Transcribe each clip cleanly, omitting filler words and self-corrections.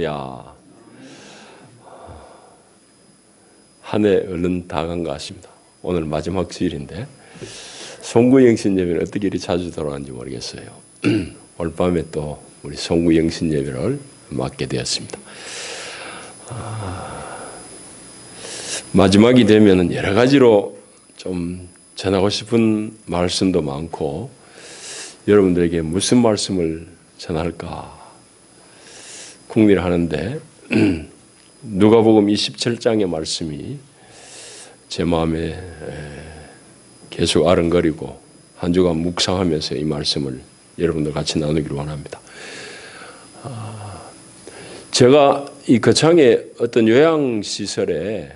야, 한 해 얼른 다 간 것 같습니다. 오늘 마지막 주일인데 송구영신 예배는 어떻게 이리 자주 돌아가는지 모르겠어요. 오늘 밤에 또 우리 송구영신 예배를 맡게 되었습니다. 마지막이 되면은 여러 가지로 좀 전하고 싶은 말씀도 많고 여러분들에게 무슨 말씀을 전할까 궁리를 하는데 누가복음 27장의 말씀이 제 마음에 계속 아른거리고 한 주간 묵상하면서 이 말씀을 여러분들 같이 나누기를 원합니다. 제가 이 거창의 어떤 요양시설에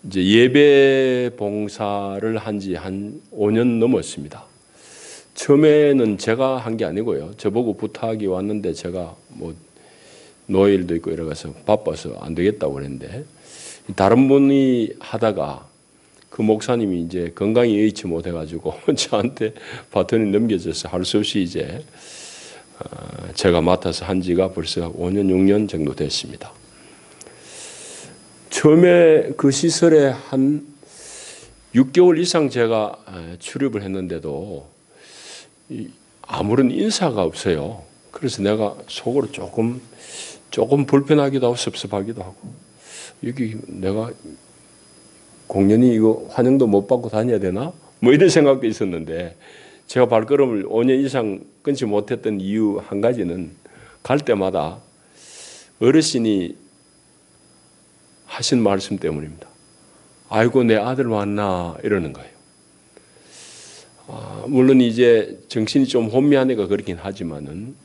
이제 예배 봉사를 한 지 한 5년 넘었습니다. 처음에는 제가 한 게 아니고요. 저보고 부탁이 왔는데 제가 뭐 노일도 있고 이래서 바빠서 안 되겠다고 그랬는데 다른 분이 하다가 그 목사님이 이제 건강이 여의치 못해가지고 저한테 바톤이 넘겨져서 할 수 없이 이제 제가 맡아서 한 지가 벌써 5년, 6년 정도 됐습니다. 처음에 그 시설에 한 6개월 이상 제가 출입을 했는데도 아무런 인사가 없어요. 그래서 내가 속으로 조금 불편하기도 하고 섭섭하기도 하고 여기 내가 공연히 이거 환영도 못 받고 다녀야 되나? 뭐 이런 생각도 있었는데 제가 발걸음을 5년 이상 끊지 못했던 이유 한 가지는 갈 때마다 어르신이 하신 말씀 때문입니다. 아이고 내 아들 왔나 이러는 거예요. 물론 이제 정신이 좀 혼미한 애가 그렇긴 하지만은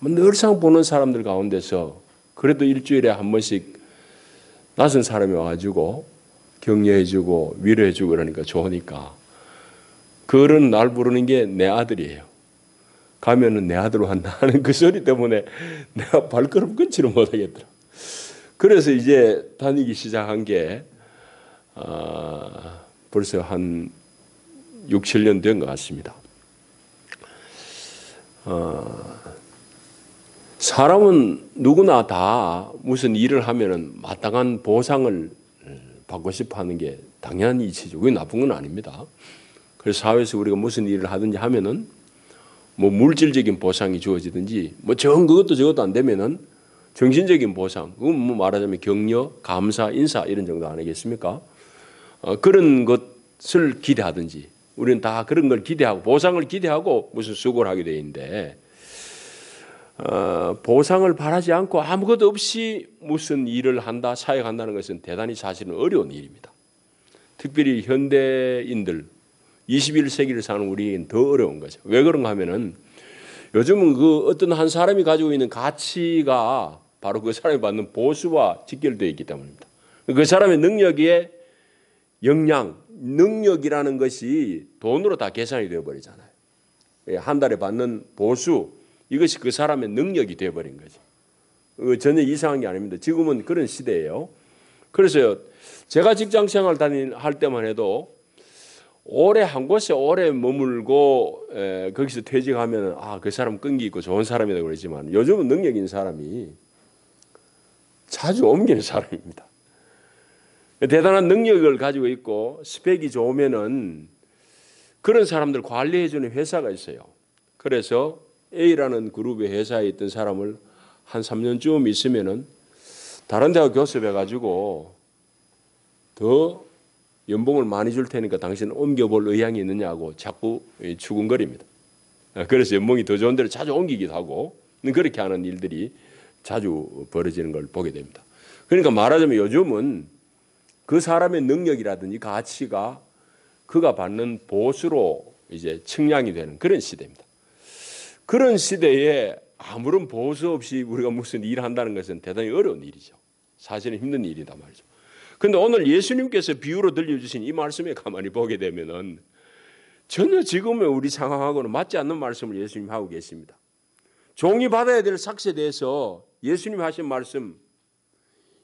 늘상 보는 사람들 가운데서 그래도 일주일에 한 번씩 낯선 사람이 와가지고 격려해주고 위로해주고 그러니까 좋으니까 그런 날 부르는 게 내 아들이에요. 가면은 내 아들 왔나 하는 그 소리 때문에 내가 발걸음 끊지를 못하겠더라. 그래서 이제 다니기 시작한 게 벌써 한 6, 7년 된 것 같습니다. 사람은 누구나 다 무슨 일을 하면은 마땅한 보상을 받고 싶어 하는 게 당연한 이치죠. 그게 나쁜 건 아닙니다. 그래서 사회에서 우리가 무슨 일을 하든지 하면은 뭐 물질적인 보상이 주어지든지 뭐 그것도 저것도 안 되면은 정신적인 보상, 그건 뭐 말하자면 격려, 감사, 인사 이런 정도 아니겠습니까? 그런 것을 기대하든지 우리는 다 그런 걸 기대하고 보상을 기대하고 무슨 수고를 하게 돼 있는데 보상을 바라지 않고 아무것도 없이 무슨 일을 한다, 사역한다는 것은 대단히 사실은 어려운 일입니다. 특별히 현대인들 21세기를 사는 우리에게는 더 어려운 거죠. 왜 그런가 하면은 요즘은 그 어떤 한 사람이 가지고 있는 가치가 바로 그 사람이 받는 보수와 직결되어 있기 때문입니다. 그 사람의 능력의 역량, 능력이라는 것이 돈으로 다 계산이 되어버리잖아요. 한 달에 받는 보수, 이것이 그 사람의 능력이 되어버린 거죠. 전혀 이상한 게 아닙니다. 지금은 그런 시대예요. 그래서 제가 직장생활 할 때만 해도 오래 한 곳에 오래 머물고 거기서 퇴직하면 그 사람 끈기 있고 좋은 사람이라고 그러지만 요즘은 능력 있는 사람이 자주 옮기는 사람입니다. 대단한 능력을 가지고 있고 스펙이 좋으면은 그런 사람들 관리해주는 회사가 있어요. 그래서 A라는 그룹의 회사에 있던 사람을 한 3년쯤 있으면은 다른 데가 교섭해가지고 더 연봉을 많이 줄 테니까 당신은 옮겨볼 의향이 있느냐고 자꾸 추궁거립니다. 그래서 연봉이 더 좋은 데로 자주 옮기기도 하고 그렇게 하는 일들이 자주 벌어지는 걸 보게 됩니다. 그러니까 말하자면 요즘은 그 사람의 능력이라든지 가치가 그가 받는 보수로 이제 측량이 되는 그런 시대입니다. 그런 시대에 아무런 보수 없이 우리가 무슨 일을 한다는 것은 대단히 어려운 일이죠. 사실은 힘든 일이다 말이죠. 그런데 오늘 예수님께서 비유로 들려주신 이 말씀에 가만히 보게 되면은 전혀 지금의 우리 상황하고는 맞지 않는 말씀을 예수님이 하고 계십니다. 종이 받아야 될 삭스에 대해서 예수님이 하신 말씀,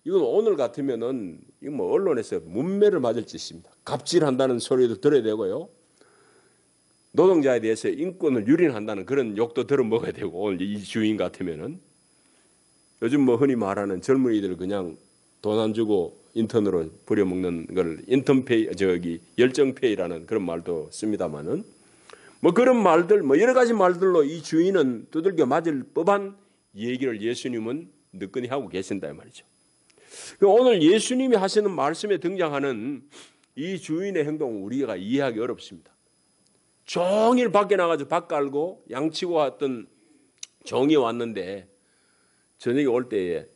이건 오늘 같으면은 이거 뭐 언론에서 문매를 맞을 짓입니다. 갑질한다는 소리도 들어야 되고요. 노동자에 대해서 인권을 유린한다는 그런 욕도 들어먹어야 되고 오늘 이 주인 같으면은 요즘 뭐 흔히 말하는 젊은이들 그냥 돈 안 주고 인턴으로 부려먹는 걸 인턴페이, 열정페이라는 그런 말도 씁니다만은 뭐 그런 말들, 뭐 여러 가지 말들로 이 주인은 두들겨 맞을 법한 얘기를 예수님은 느끼니 하고 계신다 이 말이죠. 오늘 예수님이 하시는 말씀에 등장하는 이 주인의 행동은 우리가 이해하기 어렵습니다. 종일 밖에 나가서 밥 깔고 양치고 왔던 종이 왔는데 저녁에 올 때에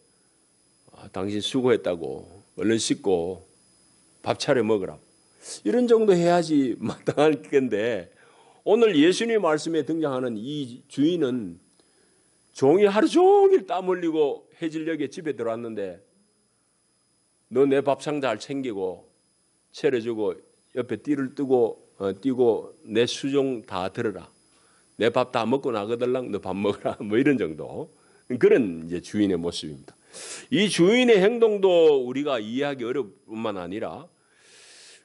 당신 수고했다고 얼른 씻고 밥 차려 먹으라. 이런 정도 해야지 마땅할 건데 오늘 예수님 말씀에 등장하는 이 주인은 종이 하루 종일 땀 흘리고 해질녘에 집에 들어왔는데 너 내 밥상 잘 챙기고 차려주고 옆에 띠를 띄고 내 수종 다 들어라. 내 밥 다 먹고 나거들랑 너 밥 먹어라. 뭐 이런 정도. 그런 이제 주인의 모습입니다. 이 주인의 행동도 우리가 이해하기 어려울 뿐만 아니라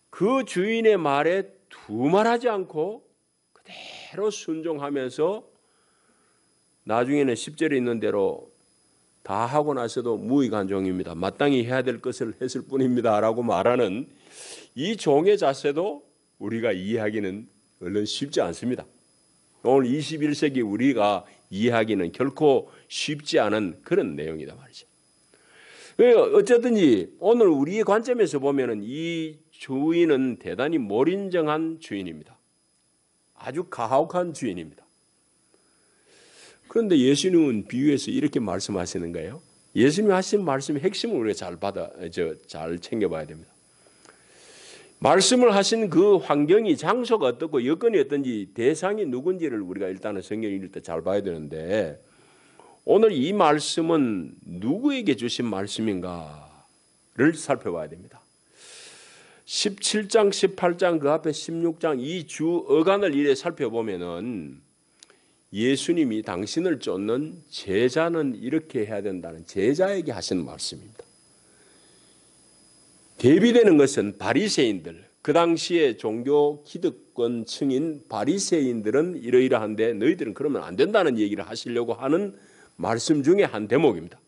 그 주인의 말에 두말하지 않고 그대로 순종하면서 나중에는 10절에 있는 대로 다 하고 나서도 무의간 종입니다. 마땅히 해야 될 것을 했을 뿐입니다. 라고 말하는 이 종의 자세도 우리가 이해하기는 얼른 쉽지 않습니다. 오늘 21세기 우리가 이해하기는 결코 쉽지 않은 그런 내용이다 말이죠. 어쨌든지 오늘 우리의 관점에서 보면은 이 주인은 대단히 몰인정한 주인입니다. 아주 가혹한 주인입니다. 그런데 예수님은 비유해서 이렇게 말씀하시는 거예요. 예수님이 하신 말씀의 핵심을 우리가 잘 챙겨봐야 됩니다. 말씀을 하신 그 환경이 장소가 어떻고 여건이 어떤지 대상이 누군지를 우리가 일단은 성경 읽을 때 잘 봐야 되는데 오늘 이 말씀은 누구에게 주신 말씀인가를 살펴봐야 됩니다. 17장, 18장 그 앞에 16장 이 주 어간을 이래 살펴보면은 예수님이 당신을 쫓는 제자는 이렇게 해야 된다는 제자에게 하시는 말씀입니다. 대비되는 것은 바리새인들, 그 당시에 종교 기득권층인 바리새인들은 이러이러한데 너희들은 그러면 안 된다는 얘기를 하시려고 하는 말씀 중에 한 대목입니다.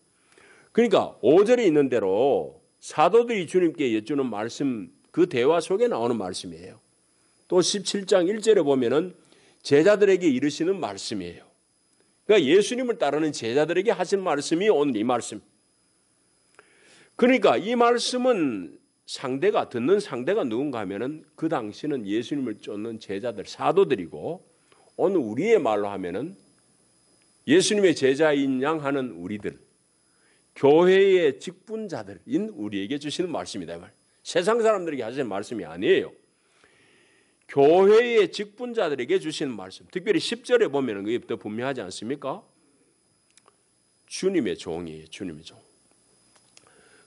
그러니까 5절에 있는 대로 사도들이 주님께 여쭈는 말씀, 그 대화 속에 나오는 말씀이에요. 또 17장 1절에 보면은 제자들에게 이르시는 말씀이에요. 그러니까 예수님을 따르는 제자들에게 하신 말씀이 오늘 이 말씀. 그러니까 이 말씀은 듣는 상대가 누군가 하면은 그 당시는 예수님을 쫓는 제자들, 사도들이고 오늘 우리의 말로 하면은 예수님의 제자인 양 하는 우리들, 교회의 직분자들인 우리에게 주시는 말씀이다. 세상 사람들에게 하시는 말씀이 아니에요. 교회의 직분자들에게 주시는 말씀. 특별히 10절에 보면 그게 더 분명하지 않습니까? 주님의 종이에요. 주님의 종.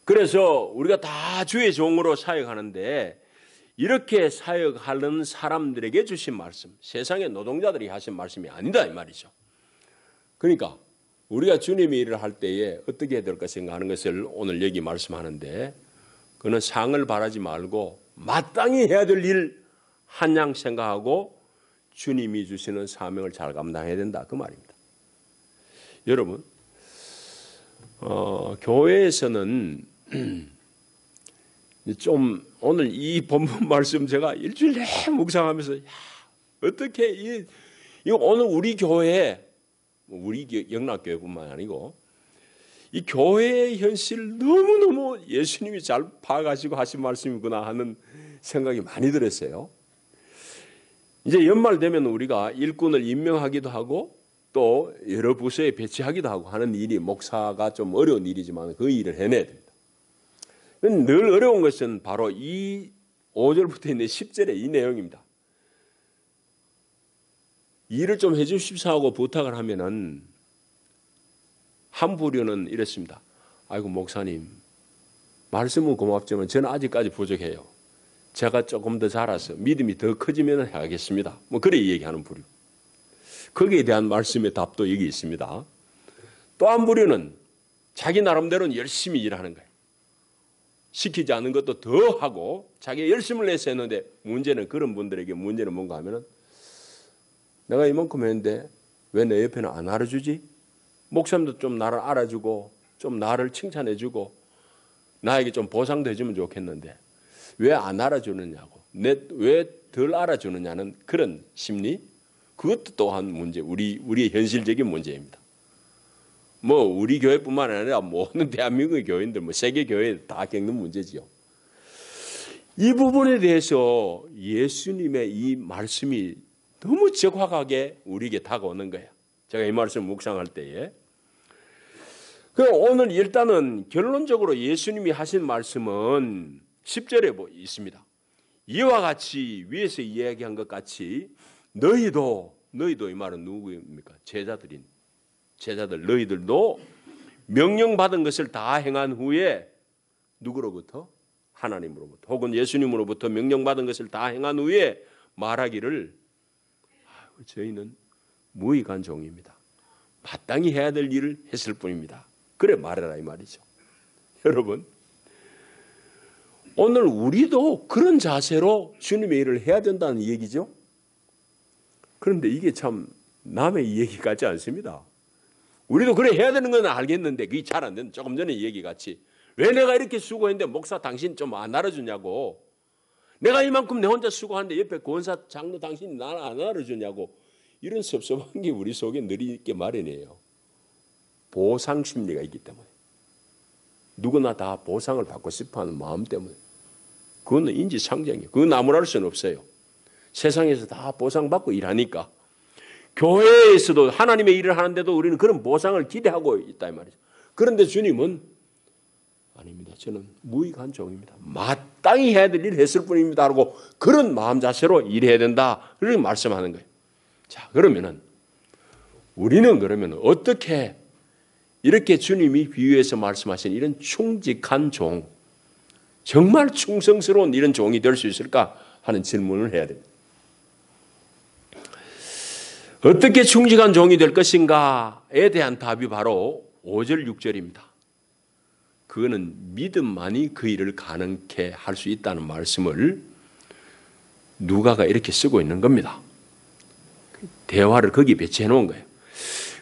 그래서 우리가 다 주의 종으로 사역하는데 이렇게 사역하는 사람들에게 주신 말씀, 세상의 노동자들이 하신 말씀이 아니다 이 말이죠. 그러니까 우리가 주님의 일을 할 때에 어떻게 해야 될까 생각하는 것을 오늘 여기 말씀하는데 그는 상을 바라지 말고 마땅히 해야 될 일 한 양 생각하고 주님이 주시는 사명을 잘 감당해야 된다 그 말입니다. 여러분 교회에서는 좀 오늘 이 본문 말씀 제가 일주일 내내 묵상하면서 어떻게 이거 오늘 우리 교회 우리 영락교회뿐만 아니고 이 교회의 현실 너무너무 예수님이 잘 파악하시고 하신 말씀이구나 하는 생각이 많이 들었어요. 이제 연말 되면 우리가 일꾼을 임명하기도 하고 또 여러 부서에 배치하기도 하고 하는 일이 목사가 좀 어려운 일이지만 그 일을 해내야 됩니다. 늘 어려운 것은 바로 이 5절부터 있는 10절의 이 내용입니다. 일을 좀 해주십시오 하고 부탁을 하면은 한 부류는 이랬습니다. 아이고 목사님 말씀은 고맙지만 저는 아직까지 부족해요. 제가 조금 더 자라서 믿음이 더 커지면 해야겠습니다. 뭐 그래 얘기하는 부류. 거기에 대한 말씀의 답도 여기 있습니다. 또 한 부류는 자기 나름대로는 열심히 일하는 거예요. 시키지 않은 것도 더 하고 자기가 열심을 내서 했는데 문제는 그런 분들에게 문제는 뭔가 하면은 내가 이만큼 했는데 왜 내 옆에는 안 알아주지? 목사님도 좀 나를 알아주고 좀 나를 칭찬해주고 나에게 좀 보상도 해주면 좋겠는데 왜 안 알아주느냐고, 왜 덜 알아주느냐는 그런 심리, 그것도 또한 문제, 우리의 현실적인 문제입니다. 뭐 우리 교회뿐만 아니라 모든 대한민국의 교회인들, 뭐 세계 교회 다 겪는 문제지요. 이 부분에 대해서 예수님의 이 말씀이 너무 적확하게 우리에게 다가오는 거예요. 제가 이 말씀을 묵상할 때에. 오늘 일단은 결론적으로 예수님이 하신 말씀은 10절에 있습니다. 이와 같이 위에서 이야기한 것 같이 너희도 이 말은 누구입니까? 제자들 너희들도 명령받은 것을 다 행한 후에 누구로부터? 하나님으로부터 혹은 예수님으로부터 명령받은 것을 다 행한 후에 말하기를 저희는 무익한 종입니다. 마땅히 해야 될 일을 했을 뿐입니다. 그래 말해라 이 말이죠. 여러분, 오늘 우리도 그런 자세로 주님의 일을 해야 된다는 얘기죠. 그런데 이게 참 남의 얘기 같지 않습니다. 우리도 그래 해야 되는 건 알겠는데 그게 잘 안 되는, 조금 전에 얘기같이 왜 내가 이렇게 수고했는데 목사 당신 좀 안 알아주냐고, 내가 이만큼 내 혼자 수고하는데 옆에 권사 장로 당신이 나를 안 알아주냐고, 이런 섭섭한 게 우리 속에 늘 있게 마련이에요. 보상 심리가 있기 때문에. 누구나 다 보상을 받고 싶어하는 마음 때문에. 그건 인지상정이에요. 그건 나무랄 수는 없어요. 세상에서 다 보상받고 일하니까. 교회에서도 하나님의 일을 하는데도 우리는 그런 보상을 기대하고 있다 이 말이죠. 그런데 주님은 아닙니다. 저는 무익한 종입니다. 마땅히 해야 될 일을 했을 뿐입니다. 하고 그런 마음 자세로 일해야 된다. 그렇게 말씀하는 거예요. 자, 그러면은 우리는 그러면 어떻게 이렇게 주님이 비유해서 말씀하신 이런 충직한 종, 정말 충성스러운 이런 종이 될 수 있을까 하는 질문을 해야 됩니다. 어떻게 충직한 종이 될 것인가에 대한 답이 바로 5절 6절입니다. 그거는 믿음만이 그 일을 가능케 할 수 있다는 말씀을 누가가 이렇게 쓰고 있는 겁니다. 대화를 거기 배치해 놓은 거예요.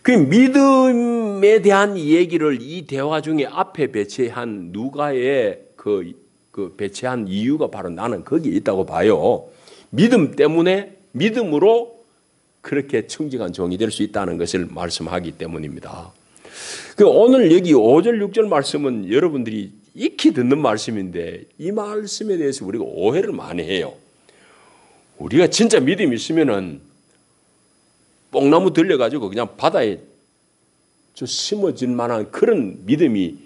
그 믿음에 대한 얘기를 이 대화 중에 앞에 배치한 누가의 그 배치한 이유가 바로 나는 거기에 있다고 봐요. 믿음 때문에, 믿음으로 그렇게 충직한 종이 될 수 있다는 것을 말씀하기 때문입니다. 오늘 여기 5절 6절 말씀은 여러분들이 익히 듣는 말씀인데 이 말씀에 대해서 우리가 오해를 많이 해요. 우리가 진짜 믿음이 있으면은 뽕나무 들려가지고 그냥 바다에 심어질 만한 그런 믿음이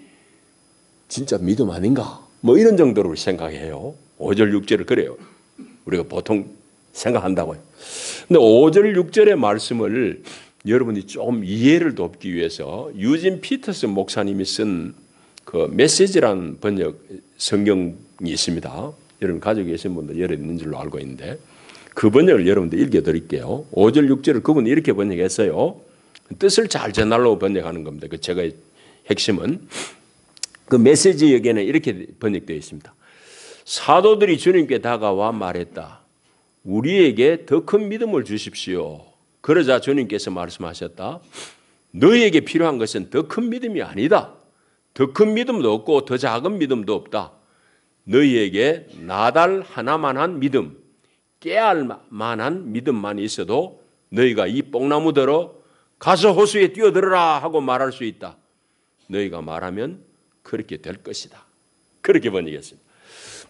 진짜 믿음 아닌가? 뭐 이런 정도로 생각해요. 5절 6절을 그래요. 우리가 보통 생각한다고요. 근데 5절 6절의 말씀을 여러분이 좀 이해를 돕기 위해서 유진 피터슨 목사님이 쓴 그 메시지라는 번역 성경이 있습니다. 여러분 가지고 계신 분도 여러 있는 줄로 알고 있는데 그 번역을 여러분들 읽어드릴게요. 5절 6절을 그분이 이렇게 번역했어요. 뜻을 잘 전하려고 번역하는 겁니다. 그 제가 핵심은 그 메시지 여기에는 이렇게 번역되어 있습니다. 사도들이 주님께 다가와 말했다. 우리에게 더 큰 믿음을 주십시오. 그러자 주님께서 말씀하셨다. 너희에게 필요한 것은 더 큰 믿음이 아니다. 더 큰 믿음도 없고 더 작은 믿음도 없다. 너희에게 나달 하나만한 믿음, 깨알 만한 믿음만 있어도 너희가 이 뽕나무더러 가서 호수에 뛰어들어라 하고 말할 수 있다. 너희가 말하면 그렇게 될 것이다. 그렇게 번역했습니다.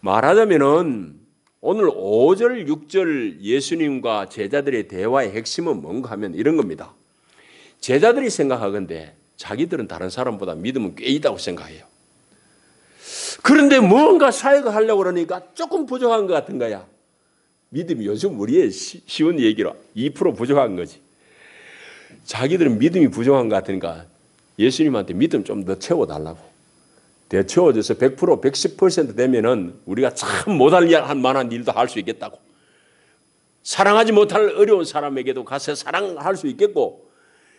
말하자면은 오늘 5절 6절 예수님과 제자들의 대화의 핵심은 뭔가 하면 이런 겁니다. 제자들이 생각하건대 자기들은 다른 사람보다 믿음은 꽤 있다고 생각해요. 그런데 뭔가 사역을 하려고 그러니까 조금 부족한 것 같은 거야. 믿음이 요즘 우리의 쉬운 얘기로 2% 부족한 거지. 자기들은 믿음이 부족한 것 같으니까 예수님한테 믿음 좀 더 채워달라고. 더 채워져서 100%, 110% 되면은 우리가 참 못할 만한 일도 할 수 있겠다고. 사랑하지 못할 어려운 사람에게도 가서 사랑할 수 있겠고,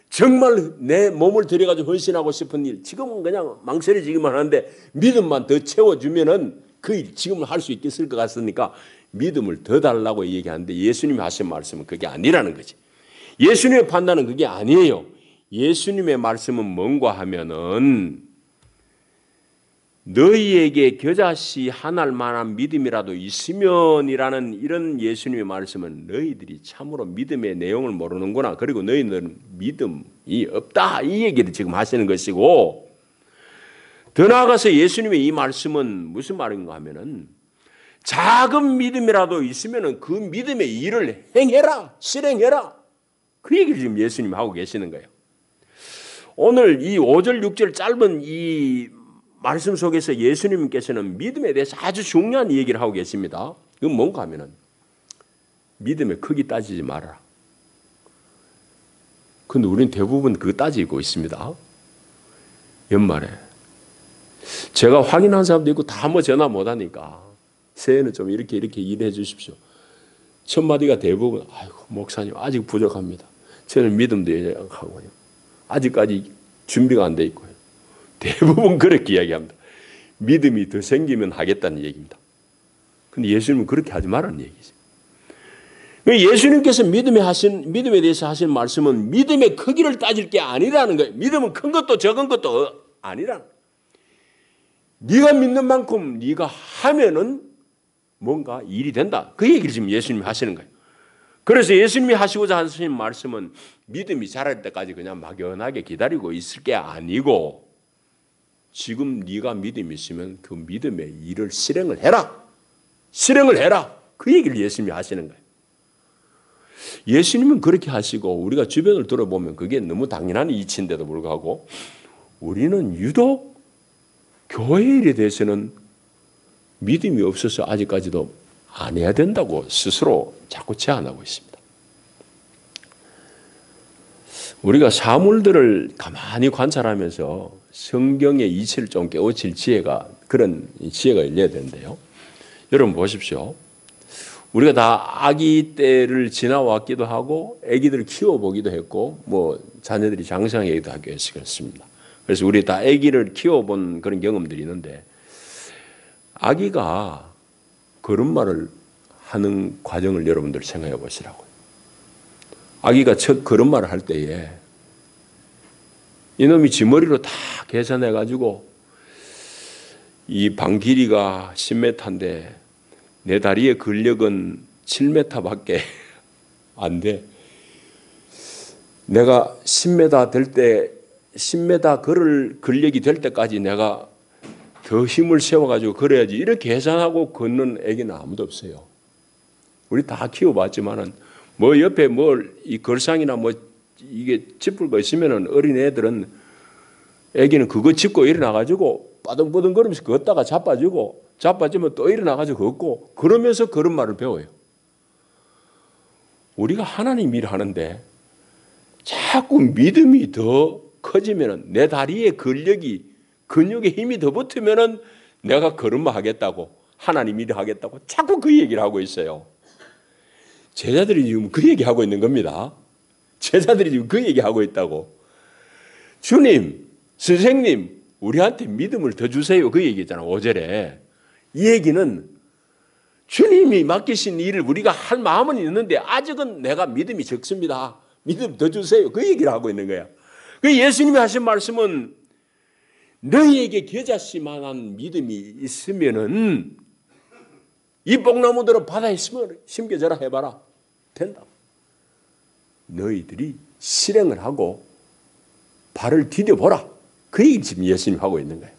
정말 내 몸을 들여가지고 헌신하고 싶은 일, 지금은 그냥 망설여지기만 하는데 믿음만 더 채워주면은 그 일 지금은 할 수 있겠을 것 같으니까 믿음을 더 달라고 얘기하는데 예수님이 하신 말씀은 그게 아니라는 거지. 예수님의 판단은 그게 아니에요. 예수님의 말씀은 뭔가 하면은 너희에게 겨자씨 하나일 만한 믿음이라도 있으면이라는 이런 예수님의 말씀은 너희들이 참으로 믿음의 내용을 모르는구나. 그리고 너희는 믿음이 없다. 이 얘기를 지금 하시는 것이고, 더 나아가서 예수님의 이 말씀은 무슨 말인가 하면은 작은 믿음이라도 있으면은 그 믿음의 일을 행해라. 실행해라. 그 얘기를 지금 예수님이 하고 계시는 거예요. 오늘 이 5절 6절 짧은 이 말씀 속에서 예수님께서는 믿음에 대해서 아주 중요한 얘기를 하고 계십니다. 그건 뭔가 하면은 믿음의 크기 따지지 말아라. 그런데 우리는 대부분 그거 따지고 있습니다. 연말에 제가 확인한 사람도 있고 다 뭐 전화 못하니까 새해는 좀 이렇게 일해 주십시오. 첫 마디가 대부분 아이고 목사님 아직 부족합니다. 저는 믿음도 약하고요. 아직까지 준비가 안 돼 있고요. 대부분 그렇게 이야기합니다. 믿음이 더 생기면 하겠다는 얘기입니다. 그런데 예수님은 그렇게 하지 말라는 얘기죠. 예수님께서 믿음에 대해서 하신 말씀은 믿음의 크기를 따질 게 아니라는 거예요. 믿음은 큰 것도 적은 것도 아니라는 거예요. 네가 믿는 만큼 네가 하면은 뭔가 일이 된다. 그 얘기를 지금 예수님이 하시는 거예요. 그래서 예수님이 하시고자 하신 말씀은 믿음이 자랄 때까지 그냥 막연하게 기다리고 있을 게 아니고 지금 네가 믿음이 있으면 그 믿음의 일을 실행을 해라. 실행을 해라. 그 얘기를 예수님이 하시는 거예요. 예수님은 그렇게 하시고 우리가 주변을 돌아보면 그게 너무 당연한 이치인데도 불구하고 우리는 유독 교회 일에 대해서는 믿음이 없어서 아직까지도 안 해야 된다고 스스로 자꾸 제안하고 있습니다. 우리가 사물들을 가만히 관찰하면서 성경의 이치를 좀 깨우칠 그런 지혜가 열려야 되는데요. 여러분 보십시오. 우리가 다 아기 때를 지나왔기도 하고 아기들을 키워보기도 했고 뭐 자녀들이 장성하기도 하기도 했습니다. 그래서 우리 다 아기를 키워본 그런 경험들이 있는데 아기가 걸음마를 하는 과정을 여러분들 생각해 보시라고요. 아기가 첫 걸음마를 할 때에 이놈이 지머리로 다 계산해 가지고 이 방 길이가 10m인데 내 다리의 근력은 7m밖에 안 돼. 내가 10m 될 때 10m 걸을 근력이 될 때까지 내가 더 힘을 세워가지고 걸어야지 이렇게 계산하고 걷는 애기는 아무도 없어요. 우리 다 키워봤지만은 뭐 옆에 이 걸상이나 뭐 이게 짚을 거 있으면은 어린 애들은 애기는 그거 짚고 일어나가지고 빠둥빠둥 걸으면서 걷다가 자빠지면 또 일어나가지고 걷고 그러면서 걸음마를 배워요. 우리가 하나님 일을 하는데 자꾸 믿음이 더 커지면은 내 다리에 근육에 힘이 더 붙으면은 내가 걸음마 하겠다고 하나님 일을 하겠다고 자꾸 그 얘기를 하고 있어요. 제자들이 지금 그 얘기하고 있는 겁니다. 제자들이 지금 그 얘기하고 있다고. 주님, 선생님, 우리한테 믿음을 더 주세요. 그 얘기잖아. 5절에. 이 얘기는 주님이 맡기신 일을 우리가 할 마음은 있는데 아직은 내가 믿음이 적습니다. 믿음 더 주세요. 그 얘기를 하고 있는 거야. 그 예수님이 하신 말씀은 너희에게 겨자씨만한 믿음이 있으면은 이 뽕나무들은 바다에 심겨져라 해봐라. 된다. 너희들이 실행을 하고 발을 디뎌보라. 그 얘기를 지금 예수님이 하고 있는 거예요.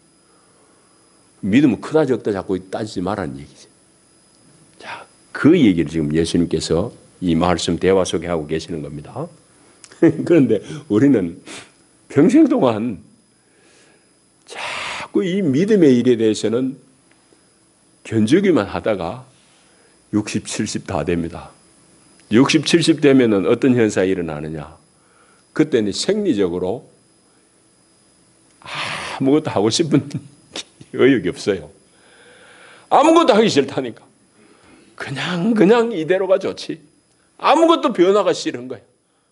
믿음은 크다 적다 자꾸 따지지 말라는 얘기죠. 자, 그 얘기를 지금 예수님께서 이 말씀 대화 속에 하고 계시는 겁니다. 그런데 우리는 평생 동안 자꾸 이 믿음의 일에 대해서는 견주기만 하다가 60, 70 다 됩니다. 60, 70 되면은 어떤 현상이 일어나느냐. 그때는 생리적으로 아무것도 하고 싶은 의욕이 없어요. 아무것도 하기 싫다니까. 그냥 이대로가 좋지. 아무것도 변화가 싫은 거야.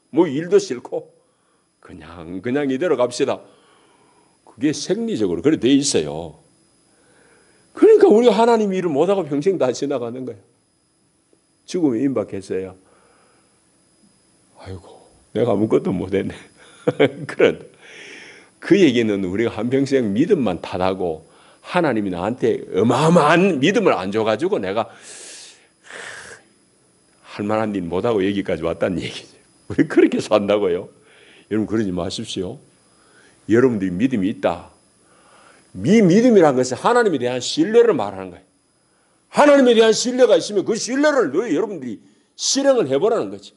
뭐 일도 싫고 그냥 이대로 갑시다. 그게 생리적으로 그렇게 돼 있어요. 그러니까 우리가 하나님 일을 못하고 평생 다 지나가는 거예요. 죽음에 임박했어요. 아이고 내가 아무것도 못했네. 그런 그 얘기는 우리가 한평생 믿음만 탓하고 하나님이 나한테 어마어마한 믿음을 안 줘가지고 내가 할 만한 일 못하고 여기까지 왔다는 얘기죠. 왜 그렇게 산다고요? 여러분 그러지 마십시오. 여러분들이 믿음이 있다. 믿음이란 것은 하나님에 대한 신뢰를 말하는 거예요. 하나님에 대한 신뢰가 있으면 그 신뢰를 여러분들이 실행을 해보라는 거지.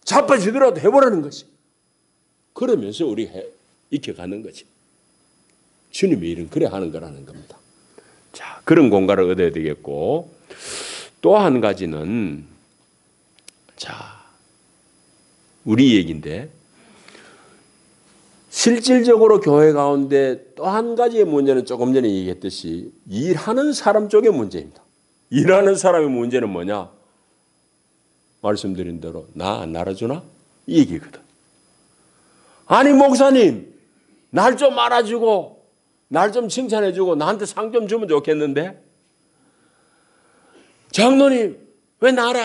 자빠지더라도 해보라는 거지. 그러면서 우리 익혀가는 거지. 주님의 일은 그래 하는 거라는 겁니다. 자, 그런 공간을 얻어야 되겠고, 또 한 가지는, 자, 우리 얘기인데, 실질적으로 교회 가운데 또 한 가지의 문제는 조금 전에 얘기했듯이 일하는 사람 쪽의 문제입니다. 일하는 사람의 문제는 뭐냐? 말씀드린 대로 나 안 알아주나? 이 얘기거든. 아니 목사님 날 좀 알아주고 날 좀 칭찬해주고 나한테 상 좀 주면 좋겠는데 장로님 왜 나를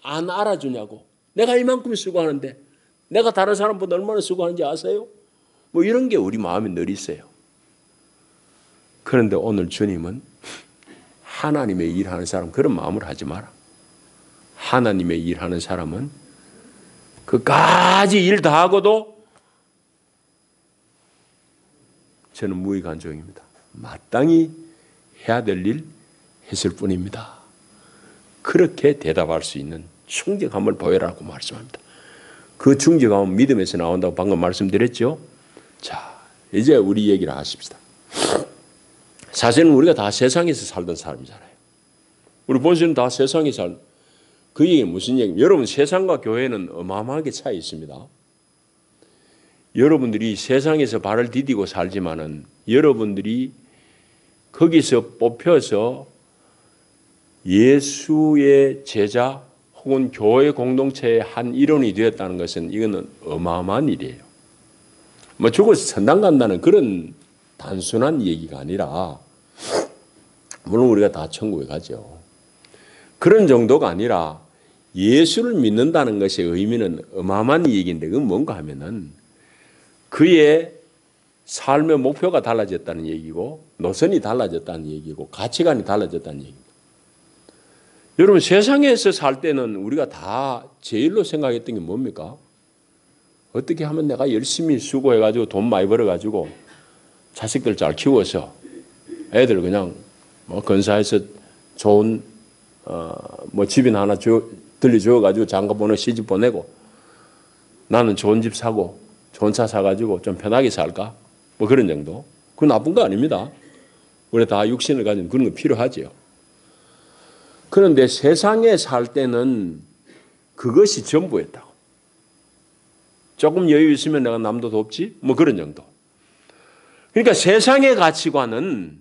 안 알아주냐고. 내가 이만큼 수고하는데 내가 다른 사람보다 얼마나 수고하는지 아세요? 뭐 이런 게 우리 마음에 늘 있어요. 그런데 오늘 주님은 하나님의 일하는 사람 그런 마음을 하지 마라. 하나님의 일하는 사람은 그까지 일 다 하고도 저는 무의간종입니다. 마땅히 해야 될 일 했을 뿐입니다. 그렇게 대답할 수 있는 충직함을 보여라고 말씀합니다. 그 충직함은 믿음에서 나온다고 방금 말씀드렸죠. 자, 이제 우리 얘기를 하십시다. 사실은 우리가 다 세상에서 살던 사람이잖아요. 우리 본신은 다 세상에 그 얘기는 무슨 얘기입니까? 여러분 세상과 교회는 어마어마하게 차이 있습니다. 여러분들이 세상에서 발을 디디고 살지만은 여러분들이 거기서 뽑혀서 예수의 제자 혹은 교회 공동체의 한 일원이 되었다는 것은 이거는 어마어마한 일이에요. 뭐 죽어서 천당 간다는 그런 단순한 얘기가 아니라 물론 우리가 다 천국에 가죠. 그런 정도가 아니라 예수를 믿는다는 것의 의미는 어마어마한 얘기인데 그건 뭔가 하면은 그의 삶의 목표가 달라졌다는 얘기고 노선이 달라졌다는 얘기고 가치관이 달라졌다는 얘기입니다. 여러분 세상에서 살 때는 우리가 다 제일로 생각했던 게 뭡니까? 어떻게 하면 내가 열심히 수고해가지고 돈 많이 벌어가지고 자식들 잘 키워서 애들 그냥 뭐 건사해서 좋은 뭐 집이나 하나 들려줘가지고 장가 보내 시집 보내고 나는 좋은 집 사고 좋은 차 사가지고 좀 편하게 살까? 뭐 그런 정도. 그건 나쁜 거 아닙니다. 우리 다 육신을 가진 그런 거 필요하죠. 그런데 세상에 살 때는 그것이 전부였다고. 조금 여유 있으면 내가 남도 돕지? 뭐 그런 정도. 그러니까 세상의 가치관은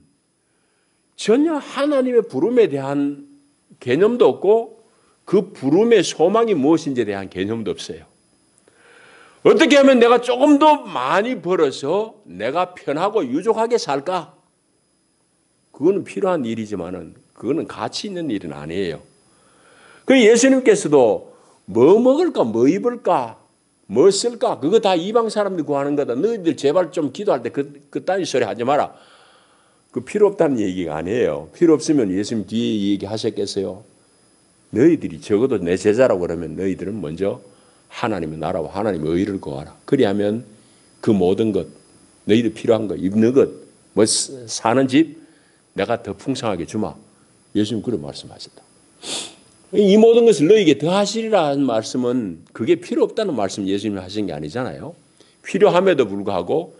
전혀 하나님의 부름에 대한 개념도 없고 그 부름의 소망이 무엇인지에 대한 개념도 없어요. 어떻게 하면 내가 조금 더 많이 벌어서 내가 편하고 유족하게 살까? 그거는 필요한 일이지만은 그거는 가치 있는 일은 아니에요. 그 예수님께서도 뭐 먹을까, 뭐 입을까, 뭐 쓸까, 그거 다 이방 사람들이 구하는 거다. 너희들 제발 좀 기도할 때 그딴 소리 하지 마라. 그 필요 없다는 얘기가 아니에요. 필요 없으면 예수님 뒤에 얘기하셨겠어요? 너희들이 적어도 내 제자라고 그러면 너희들은 먼저 하나님의 나라와 하나님의 의를 구하라. 그리하면 그 모든 것, 너희들 필요한 것, 입는 것, 뭐 사는 집 내가 더 풍성하게 주마. 예수님 그런 말씀하셨다. 이 모든 것을 너희에게 더 하시리라는 말씀은 그게 필요 없다는 말씀 예수님이 하신 게 아니잖아요. 필요함에도 불구하고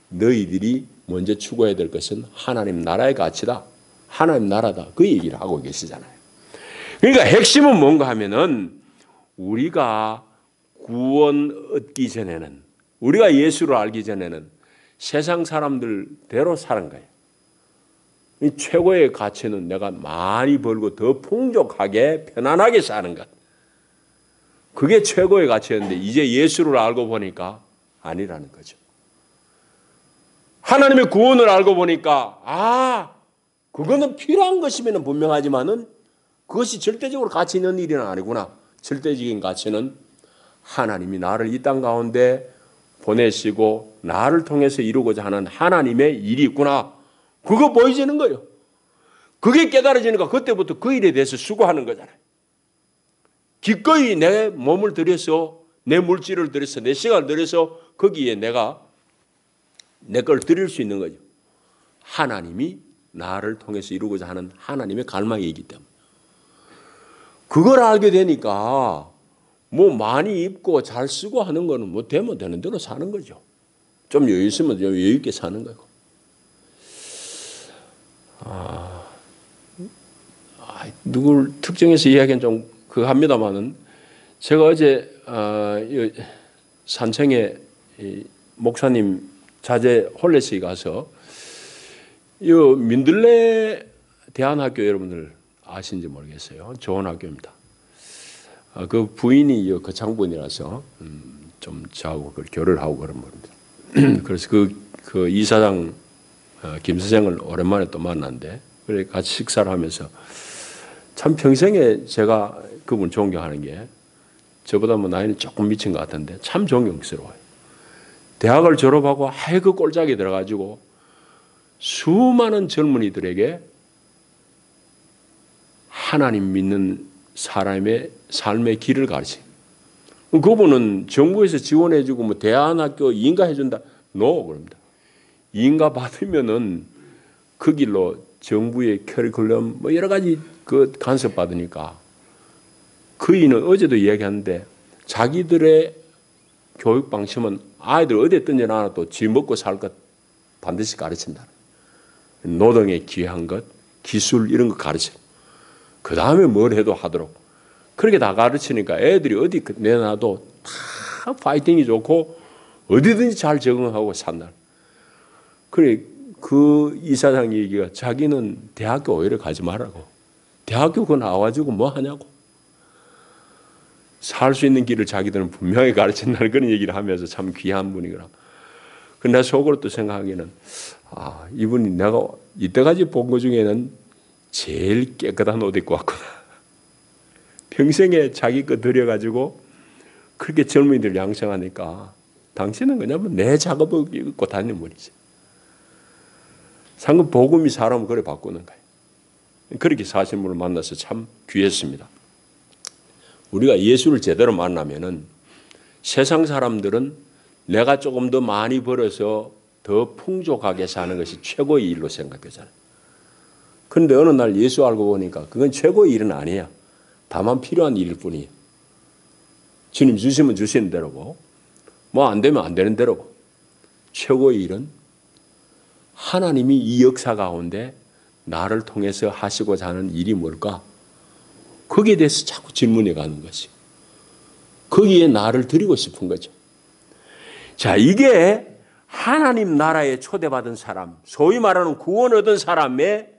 너희들이 먼저 추구해야 될 것은 하나님 나라의 가치다. 하나님 나라다. 그 얘기를 하고 계시잖아요. 그러니까 핵심은 뭔가 하면은 우리가 구원 얻기 전에는 우리가 예수를 알기 전에는 세상 사람들대로 사는 거예요. 이 최고의 가치는 내가 많이 벌고 더 풍족하게 편안하게 사는 것. 그게 최고의 가치였는데 이제 예수를 알고 보니까 아니라는 거죠. 하나님의 구원을 알고 보니까 그거는 필요한 것이면 분명하지만은 그것이 절대적으로 가치 있는 일은 아니구나. 절대적인 가치는 하나님이 나를 이 땅 가운데 보내시고 나를 통해서 이루고자 하는 하나님의 일이 있구나. 그거 보여지는 거예요. 그게 깨달아지니까 그때부터 그 일에 대해서 수고하는 거잖아요. 기꺼이 내 몸을 들여서 내 물질을 들여서 내 시간을 들여서 거기에 내가 내 걸 드릴 수 있는 거죠. 하나님이 나를 통해서 이루고자 하는 하나님의 갈망이 있기 때문에. 그걸 알게 되니까 뭐 많이 입고 잘 쓰고 하는 거는 뭐 되면 되는 대로 사는 거죠. 좀 여유 있으면 좀 여유 있게 사는 거고. 누굴 특정해서 이야기는 좀 그거 합니다만은 제가 어제 산청에 목사님 자제 홀레스에 가서 이 민들레 대안학교 여러분들 아신지 모르겠어요. 좋은 학교입니다. 그 부인이 그 장본이라서 좀 저하고 교류를 하고 그런 겁니다. 그래서 그 이사장 김 선생을 오랜만에 또 만났는데 그래 같이 식사를 하면서 참 평생에 제가 그분 존경하는 게 저보다 뭐 나이는 조금 미친 것 같은데 참 존경스러워요. 대학을 졸업하고 그 꼴짝이 들어가지고 수많은 젊은이들에게 하나님 믿는 사람의 삶의 길을 가르쳐요. 그분은 정부에서 지원해주고 뭐 대안학교 인가해준다. 그럽니다. 인가 받으면은 그 길로 정부의 커리큘럼 뭐 여러 가지 그 간섭 받으니까 그이는 어제도 이야기하는데 자기들의 교육 방침은 아이들 어디에 던져놔도 지 먹고 살 것 반드시 가르친다. 노동에 귀한 것, 기술 이런 거 가르쳐요. 그 다음에 뭘 해도 하도록. 그렇게 다 가르치니까 애들이 어디 내놔도 다 파이팅이 좋고 어디든지 잘 적응하고 산다. 그래 그 이사장 얘기가 자기는 대학교 오히려 가지 말라고. 대학교 그거 나와가지고 뭐 하냐고. 살 수 있는 길을 자기들은 분명히 가르친다는 그런 얘기를 하면서 참 귀한 분이더라. 근데 속으로 또 생각하기는 이분이 내가 이때까지 본 것 중에는 제일 깨끗한 옷 입고 왔구나. 평생에 자기 거 들여가지고 그렇게 젊은이들 양성하니까 당신은 그냥 내 작업을 입고 다니는 분이지. 상금 복음이 사람을 그래 바꾸는 거예요. 그렇게 사신 분을 만나서 참 귀했습니다. 우리가 예수를 제대로 만나면은 세상 사람들은 내가 조금 더 많이 벌어서 더 풍족하게 사는 것이 최고의 일로 생각되잖아요. 그런데 어느 날 예수 알고 보니까 그건 최고의 일은 아니야. 다만 필요한 일일 뿐이에요. 주님 주시면 주시는 대로고 뭐 안 되면 안 되는 대로고 최고의 일은 하나님이 이 역사 가운데 나를 통해서 하시고자 하는 일이 뭘까? 거기에 대해서 자꾸 질문해 가는 것이. 거기에 나를 드리고 싶은 거죠. 자, 이게 하나님 나라에 초대받은 사람, 소위 말하는 구원 얻은 사람의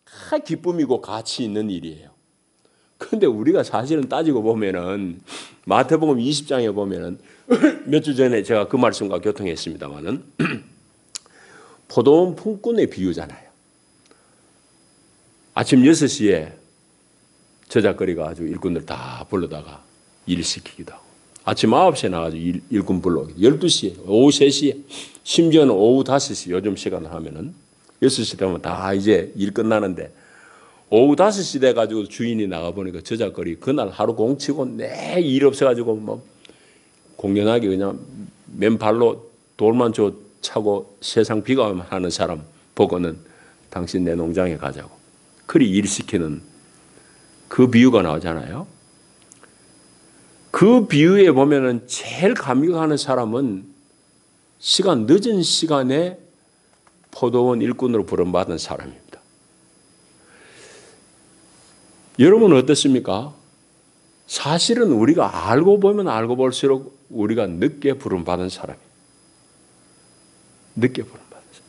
다 기쁨이고 가치 있는 일이에요. 그런데 우리가 사실은 따지고 보면은 마태복음 20장에 보면은 몇 주 전에 제가 그 말씀과 교통했습니다만은 포도원 품꾼의 비유잖아요. 아침 6시에 저작거리가 아주 일꾼들 다 불러다가 일 시키기도 하고 아침 9시에 나가지고 일꾼 불러오기도 12시에 오후 3시에 심지어는 오후 5시 요즘 시간을 하면은 6시 되면 다 이제 일 끝나는데 오후 5시 돼가지고 주인이 나가보니까 저작거리 그날 하루 공치고 내 일 없어가지고 뭐 공연하게 그냥 맨발로 돌만 차고 세상 비가하는 사람 보고는 당신 내 농장에 가자고 그리 일시키는 그 비유가 나오잖아요. 그 비유에 보면은 제일 감격하는 사람은 늦은 시간에 포도원 일꾼으로 부름받은 사람입니다. 여러분은 어떻습니까? 사실은 우리가 알고 보면 알고 볼수록 우리가 늦게 부름받은 사람이에요. 늦게 부름받은 사람.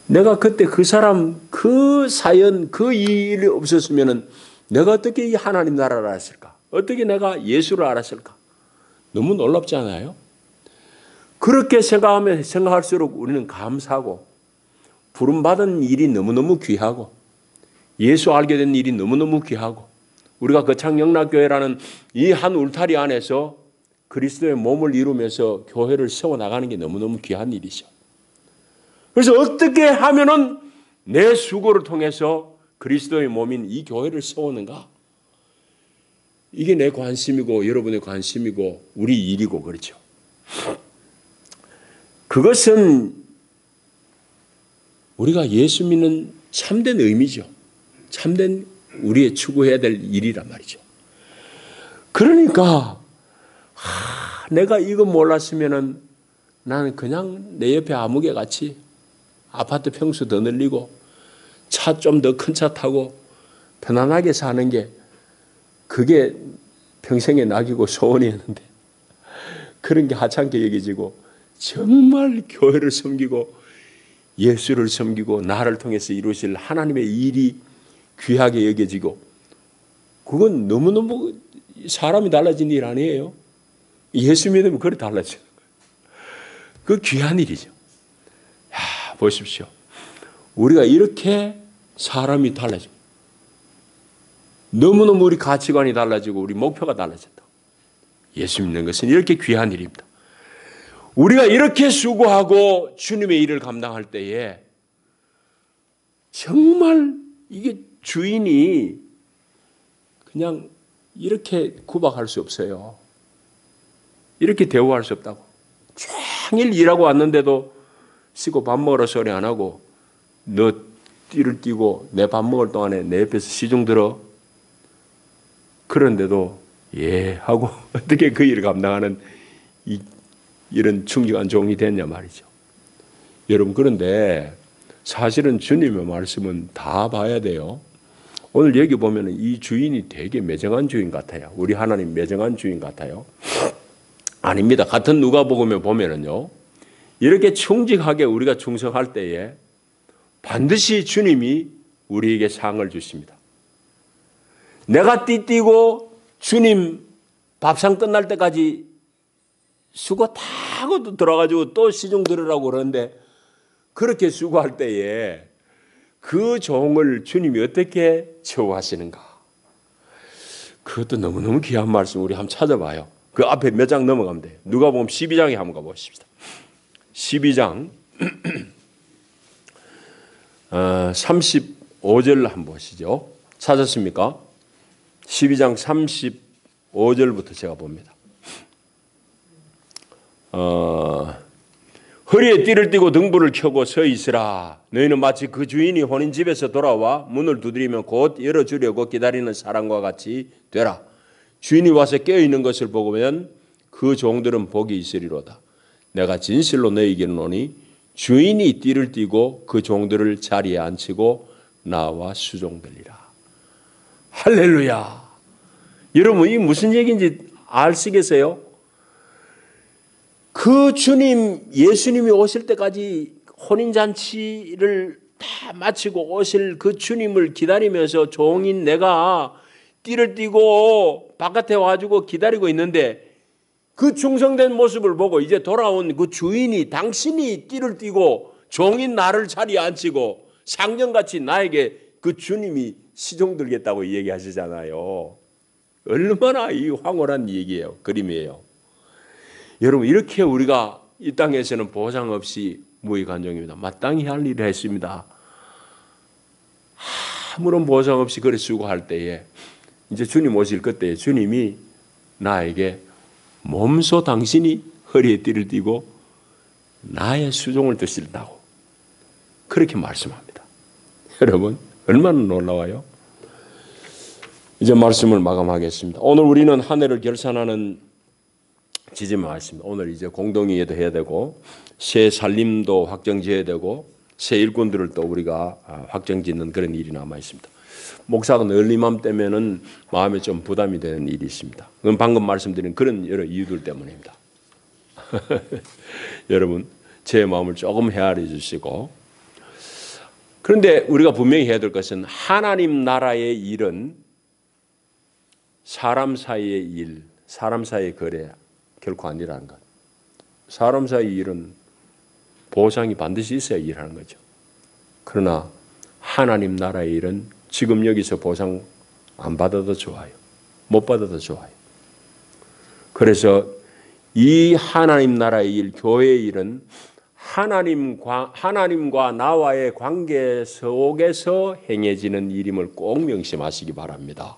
내가 그때 그 사람, 그 사연, 그 일이 없었으면 내가 어떻게 이 하나님 나라를 알았을까? 어떻게 내가 예수를 알았을까? 너무 놀랍지 않아요? 그렇게 생각할수록 우리는 감사하고 부름받은 일이 너무너무 귀하고 예수 알게 된 일이 너무너무 귀하고 우리가 거창영락교회라는 이 한 울타리 안에서 그리스도의 몸을 이루면서 교회를 세워나가는 게 너무너무 귀한 일이죠. 그래서 어떻게 하면은 내 수고를 통해서 그리스도의 몸인 이 교회를 세우는가? 이게 내 관심이고 여러분의 관심이고 우리 일이고 그렇죠. 그것은 우리가 예수 믿는 참된 의미죠. 참된 우리의 추구해야 될 일이란 말이죠. 그러니까 내가 이거 몰랐으면은 나는 그냥 내 옆에 아무개 같이 아파트 평수 더 늘리고 차 좀 더 큰 차 타고 편안하게 사는 게 그게 평생의 낙이고 소원이었는데 그런 게 하찮게 여겨지고 정말 교회를 섬기고 예수를 섬기고 나를 통해서 이루실 하나님의 일이 귀하게 여겨지고 그건 너무너무 사람이 달라진 일 아니에요. 예수 믿으면 그래 달라지는 거예요. 그 귀한 일이죠. 야, 보십시오. 우리가 이렇게 사람이 달라지고 너무너무 우리 가치관이 달라지고 우리 목표가 달라졌다. 예수 믿는 것은 이렇게 귀한 일입니다. 우리가 이렇게 수고하고 주님의 일을 감당할 때에 정말 이게 주인이 그냥 이렇게 구박할 수 없어요. 이렇게 대우할 수 없다고. 종일 일하고 왔는데도 쉬고 밥 먹으러 소리 안 하고 너 띠를 띠고 내 밥 먹을 동안에 내 옆에서 시중 들어. 그런데도 예 하고 어떻게 그 일을 감당하는 이런 충직한 종이 됐냐 말이죠. 여러분 그런데 사실은 주님의 말씀은 다 봐야 돼요. 오늘 여기 보면 이 주인이 되게 매정한 주인 같아요. 우리 하나님 매정한 주인 같아요. 아닙니다. 같은 누가복음에 보면은요. 이렇게 충직하게 우리가 충성할 때에 반드시 주님이 우리에게 상을 주십니다. 내가 띠띠고 주님 밥상 끝날 때까지 수고 다 하고 들어가지고 또 시중 들으라고 그러는데 그렇게 수고할 때에 그 종을 주님이 어떻게 처우하시는가? 그것도 너무너무 귀한 말씀 우리 한번 찾아봐요. 그 앞에 몇 장 넘어가면 돼요. 누가복음 12장에 한번 가보십시다. 12장 35절 한번 보시죠. 찾았습니까? 12장 35절부터 제가 봅니다. 허리에 띠를 띠고 등불을 켜고 서 있으라. 너희는 마치 그 주인이 혼인 집에서 돌아와 문을 두드리면 곧 열어주려고 기다리는 사람과 같이 되라. 주인이 와서 깨어있는 것을 보면 그 종들은 복이 있으리로다. 내가 진실로 너희에게 이르노니 주인이 띠를 띠고 그 종들을 자리에 앉히고 나와 수종들리라. 할렐루야. 여러분 이 무슨 얘기인지 아시겠어요? 그 주님 예수님이 오실 때까지 혼인잔치를 다 마치고 오실 그 주님을 기다리면서 종인 내가 띠를 띠고 바깥에 와가지고 기다리고 있는데 그 충성된 모습을 보고 이제 돌아온 그 주인이 당신이 띠를 띠고 종인 나를 자리에 앉히고 상전같이 나에게 그 주님이 시종들겠다고 얘기하시잖아요. 얼마나 이 황홀한 얘기예요. 그림이에요. 여러분 이렇게 우리가 이 땅에서는 보상 없이 무의간종입니다. 마땅히 할 일을 했습니다. 아무런 보상 없이 그래 수고할 때에 이제 주님 오실 그때에 주님이 나에게 몸소 당신이 허리에 띠를 띠고 나의 수종을 드신다고 그렇게 말씀합니다. 여러분 얼마나 놀라워요. 이제 말씀을 마감하겠습니다. 오늘 우리는 한 해를 결산하는 지점에 왔습니다. 오늘 이제 공동회의도 해야 되고 새 살림도 확정지어야 되고 새 일꾼들을 또 우리가 확정짓는 그런 일이 남아 있습니다. 목사가 널리맘 때면은 마음에 좀 부담이 되는 일이 있습니다. 그건 방금 말씀드린 그런 여러 이유들 때문입니다. 여러분 제 마음을 조금 헤아려 주시고 그런데 우리가 분명히 해야 될 것은 하나님 나라의 일은 사람 사이의 일, 사람 사이의 거래 결코 아니라는 것. 사람 사이의 일은 보상이 반드시 있어야 일하는 거죠. 그러나 하나님 나라의 일은 지금 여기서 보상 안 받아도 좋아요. 못 받아도 좋아요. 그래서 이 하나님 나라의 일, 교회의 일은 하나님과 나와의 관계 속에서 행해지는 일임을 꼭 명심하시기 바랍니다.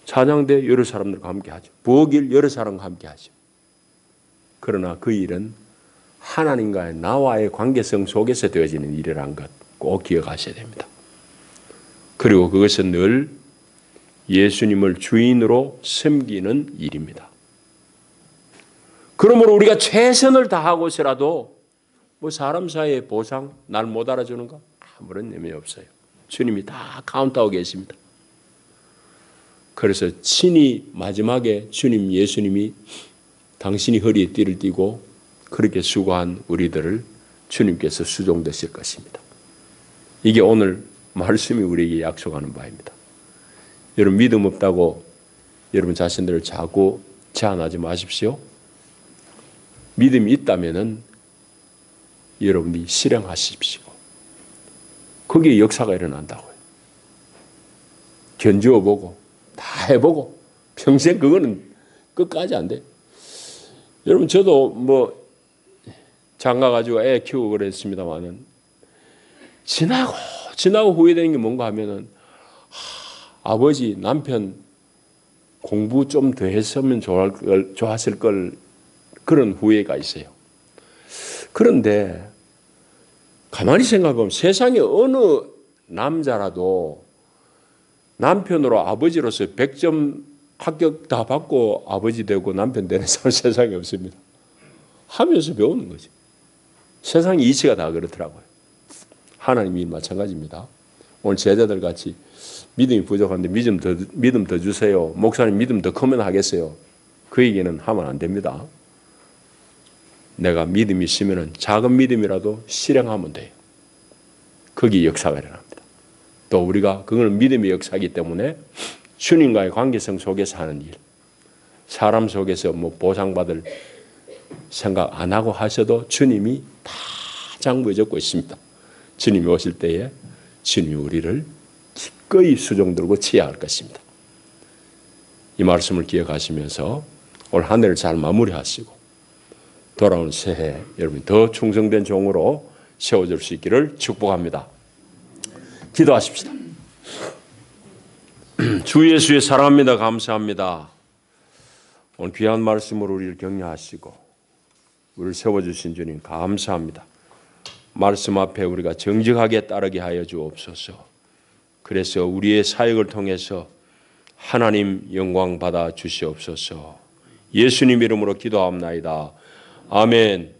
찬양대 여러 사람들과 함께 하죠. 부엌일 여러 사람과 함께 하죠. 그러나 그 일은 하나님과의 나와의 관계성 속에서 되어지는 일이라는 것 꼭 기억하셔야 됩니다. 그리고 그것은 늘 예수님을 주인으로 섬기는 일입니다. 그러므로 우리가 최선을 다하고서라도 뭐 사람 사이의 보상, 날 못 알아주는 거 아무런 의미 없어요. 주님이 다 카운트하고 계십니다. 그래서 친히 마지막에 주님 예수님이 당신이 허리에 띠를 띠고 그렇게 수고한 우리들을 주님께서 수종되실 것입니다. 이게 오늘 말씀이 우리에게 약속하는 바입니다. 여러분 믿음 없다고 여러분 자신들을 자꾸 제한하지 마십시오. 믿음이 있다면은 여러분이 실행하십시오. 거기에 역사가 일어난다고요. 견주어 보고 다 해보고 평생 그거는 끝까지 안 돼. 여러분 저도 뭐 장가가지고 애 키우고 그랬습니다만은 지나고 후회되는 게 뭔가 하면은 아버지 남편 공부 좀 더 했으면 좋았을 걸 그런 후회가 있어요. 그런데 가만히 생각해보면 세상에 어느 남자라도 남편으로 아버지로서 100점 합격 다 받고 아버지 되고 남편 되는 사람 세상에 없습니다. 하면서 배우는 거지. 세상 이치가 다 그렇더라고요. 하나님이 마찬가지입니다. 오늘 제자들 같이 믿음이 부족한데 믿음 더 주세요. 목사님 믿음 더 크면 하겠어요. 그 얘기는 하면 안 됩니다. 내가 믿음이 있으면 작은 믿음이라도 실행하면 돼요. 거기 역사가 일어납니다. 또 우리가 그걸 믿음의 역사이기 때문에 주님과의 관계성 속에서 하는 일, 사람 속에서 뭐 보상받을 생각 안 하고 하셔도 주님이 다 장부에 적고 있습니다. 주님이 오실 때에 주님이 우리를 기꺼이 수종들고 치야할 것입니다. 이 말씀을 기억하시면서 올 한 해를 잘 마무리하시고 돌아온 새해 여러분 더 충성된 종으로 세워질 수 있기를 축복합니다. 기도하십시다. 주 예수의 사랑합니다. 감사합니다. 오늘 귀한 말씀으로 우리를 격려하시고 우리를 세워주신 주님 감사합니다. 말씀 앞에 우리가 정직하게 따르게 하여 주옵소서. 그래서 우리의 사역을 통해서 하나님 영광 받아 주시옵소서. 예수님 이름으로 기도합나이다. 아멘.